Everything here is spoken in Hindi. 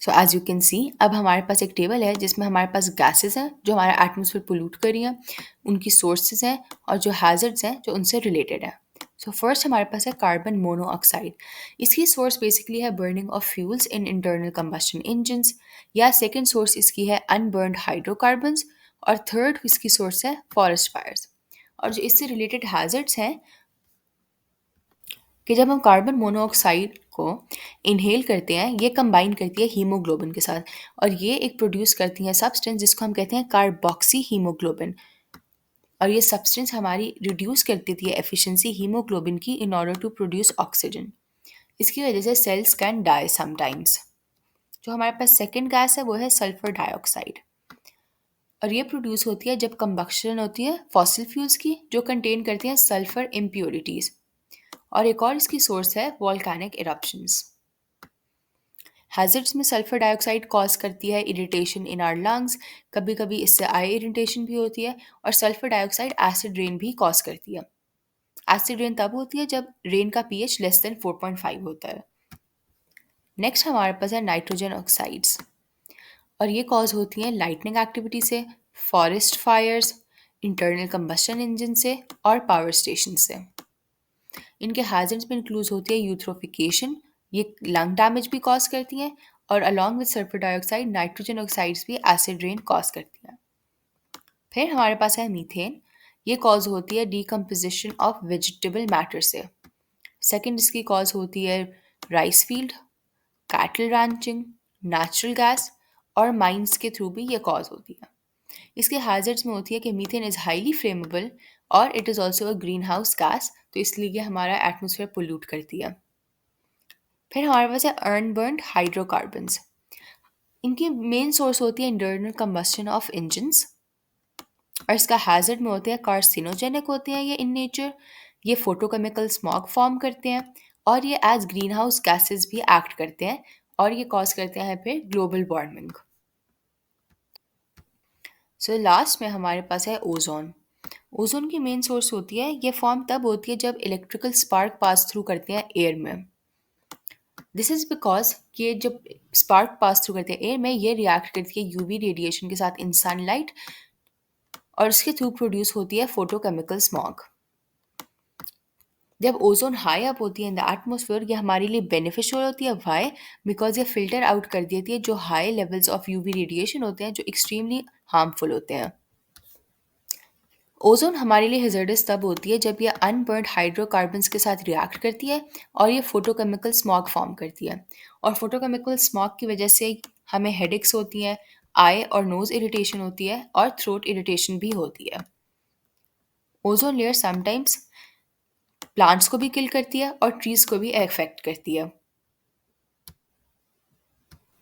So as you can see अब हमारे पास एक टेबल है जिसमें हमारे पास गैसेस हैं जो हमारा एटमोसफेयर पोल्यूट कर रही हैं, उनकी सोर्सेज हैं और जो हैजर्ड्स हैं जो उनसे रिलेटेड हैं। सो फर्स्ट हमारे पास है कार्बन मोनोऑक्साइड। इसकी सोर्स बेसिकली है burning of fuels in internal combustion engines, या सेकेंड सोर्स इसकी है अनबर्न्ड हाइड्रोकार्बन्स, और थर्ड इसकी सोर्स है फॉरेस्ट फायर्स। और जो इससे रिलेटेड हैजर्ड्स हैं कि जब हम कार्बन मोनोऑक्साइड को इनहेल करते हैं, ये कंबाइन करती है हीमोग्लोबिन के साथ, और ये एक प्रोड्यूस करती है सब्सटेंस जिसको हम कहते हैं कार्बोक्सी हीमोग्लोबिन। और ये सब्सटेंस हमारी रिड्यूस कर देती है एफिशिएंसी हीमोग्लोबिन की in order to produce oxygen. इसकी वजह से सेल्स कैन डाई समटाइम्स। जो हमारे पास सेकेंड गैस है वो है सल्फर डाइऑक्साइड, और ये प्रोड्यूस होती है जब कंबक्शन होती है फॉसिल फ्यूल्स की जो कंटेन करती हैं सल्फर इम्प्योरिटीज़। और एक और इसकी सोर्स है वॉल्केनिक इरप्शंस। हैजर्ड्स में सल्फर डाइऑक्साइड कॉज करती है इरिटेशन इन आर लंग्स, कभी कभी इससे आई इरिटेशन भी होती है, और सल्फर डाइऑक्साइड एसिड रेन भी कॉज करती है। एसिड रेन तब होती है जब रेन का पीएच लेस देन 4.5 होता है। नेक्स्ट हमारे पास है नाइट्रोजन ऑक्साइड्स, और ये कॉज होती हैं लाइटनिंग एक्टिविटी से, forest fires, internal combustion engine से और पावर स्टेशन से। इनके हैजर्ड्स में इंक्लूड होती है यूथ्रोफिकेशन, ये लंग डैमेज भी कॉज करती हैं, और along with sulphur dioxide nitrogen oxides भी एसिड रेन कॉज करती हैं। फिर हमारे पास है मीथेन। ये कॉज होती है डीकम्पोजिशन ऑफ वेजिटेबल मैटर से। सेकंड इसकी कॉज होती है rice field, cattle ranching, natural gas और माइंस के थ्रू भी ये कॉज होती है। इसके हैजर्ड्स में होती है कि मीथेन इज़ हाईली फ्लेमेबल और it is also a green house gas, तो इसलिए ये हमारा एटमोसफेयर पोल्यूट करती है। फिर हमारे पास है अनबर्न्ड हाइड्रोकार्बन्स। इनकी मेन सोर्स होती है इंटरनल कंबस्शन ऑफ इंजन्स, और इसका हैजर्ड में होते हैं कार्सिनोजेनिक होते हैं ये इन नेचर। ये फोटोकेमिकल स्मॉग फॉर्म करते हैं, और ये एज ग्रीन हाउस गैसेज भी एक्ट करते हैं, और ये कॉज करते हैं फिर ग्लोबल वार्मिंग। सो लास्ट में हमारे पास है ओजोन। ओजोन की मेन सोर्स होती है, ये फॉर्म तब होती है जब इलेक्ट्रिकल स्पार्क पास थ्रू करते हैं एयर में। दिस इज़ बिकॉज ये जब स्पार्क पास थ्रू करते हैं एयर में, ये रिएक्ट करती है यूवी रेडिएशन के साथ इन सनलाइट, और इसके थ्रू प्रोड्यूस होती है फोटोकेमिकल स्मॉग। जब ओजोन हाई अप होती है इन द एटमोसफेयर, ये हमारे लिए बेनिफिशियल होती है। वाई? बिकॉज ये फिल्टर आउट कर देती है जो high levels of UV radiation होते हैं जो एक्सट्रीमली हार्मफुल होते हैं। ओजोन हमारे लिए हेजर्डस तब होती है जब ये अनबर्न्ड हाइड्रोकार्बन्स के साथ रिएक्ट करती है और ये फोटोकेमिकल स्मॉग फॉर्म करती है। और फोटोकेमिकल स्मॉग की वजह से हमें हेडेक्स होती हैं, आई और नोज इरिटेशन होती है, और थ्रोट इरिटेशन भी होती है। ओजोन लेयर समटाइम्स प्लांट्स को भी किल करती है और ट्रीज को भी अफेक्ट करती है।